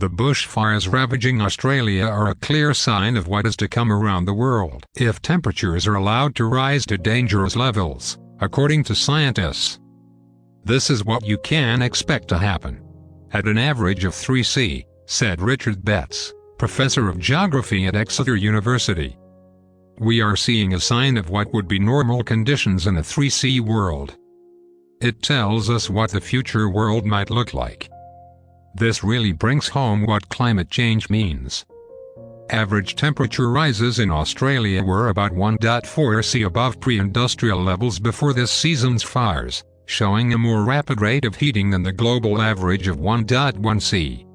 The bushfires ravaging Australia are a clear sign of what is to come around the world if temperatures are allowed to rise to dangerous levels, according to scientists. This is what you can expect to happen. At an average of 3°C, said Richard Betts, professor of geography at Exeter University. We are seeing a sign of what would be normal conditions in a 3°C world. It tells us what the future world might look like. This really brings home what climate change means. Average temperature rises in Australia were about 1.4°C above pre-industrial levels before this season's fires, showing a more rapid rate of heating than the global average of 1.1°C.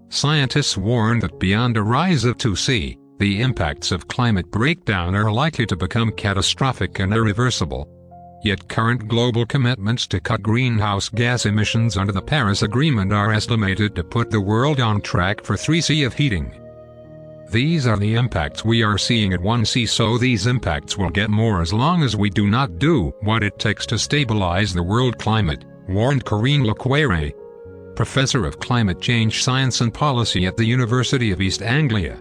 Scientists warn that beyond a rise of 2°C, the impacts of climate breakdown are likely to become catastrophic and irreversible. Yet current global commitments to cut greenhouse gas emissions under the Paris Agreement are estimated to put the world on track for 3°C of heating. These are the impacts we are seeing at 1°C, so these impacts will get more as long as we do not do what it takes to stabilize the world climate, warned Corinne Lequere, professor of climate change science and policy at the University of East Anglia.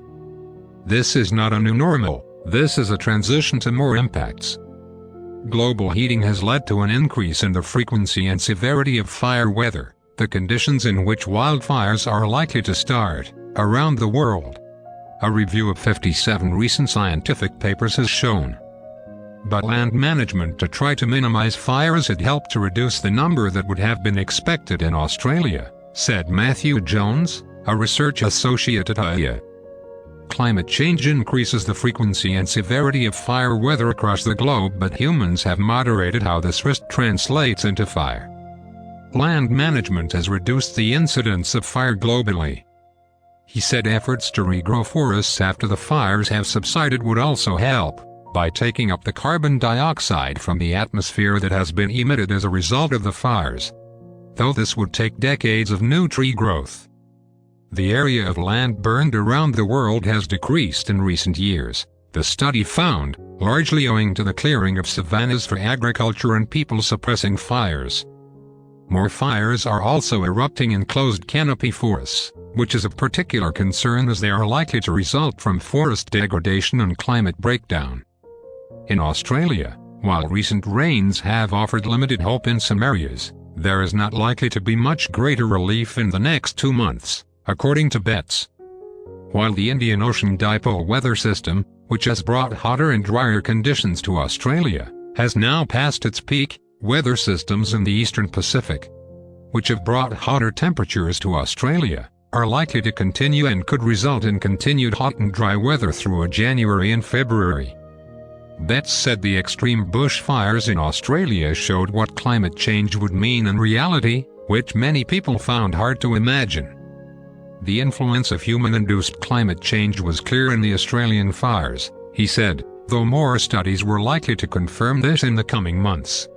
This is not a new normal, this is a transition to more impacts. Global heating has led to an increase in the frequency and severity of fire weather, the conditions in which wildfires are likely to start, around the world. A review of 57 recent scientific papers has shown. But land management to try to minimize fires had helped to reduce the number that would have been expected in Australia, said Matthew Jones, a research associate at IA. Climate change increases the frequency and severity of fire weather across the globe, but humans have moderated how this risk translates into fire. Land management has reduced the incidence of fire globally. He said efforts to regrow forests after the fires have subsided would also help, by taking up the carbon dioxide from the atmosphere that has been emitted as a result of the fires. Though this would take decades of new tree growth. The area of land burned around the world has decreased in recent years, the study found, largely owing to the clearing of savannas for agriculture and people suppressing fires. More fires are also erupting in closed canopy forests, which is of particular concern as they are likely to result from forest degradation and climate breakdown. In Australia, while recent rains have offered limited hope in some areas, there is not likely to be much greater relief in the next 2 months. According to Betts. While the Indian Ocean Dipole weather system, which has brought hotter and drier conditions to Australia, has now passed its peak, weather systems in the eastern Pacific, which have brought hotter temperatures to Australia, are likely to continue and could result in continued hot and dry weather through January and February. Betts said the extreme bushfires in Australia showed what climate change would mean in reality, which many people found hard to imagine. The influence of human-induced climate change was clear in the Australian fires, he said, though more studies were likely to confirm this in the coming months.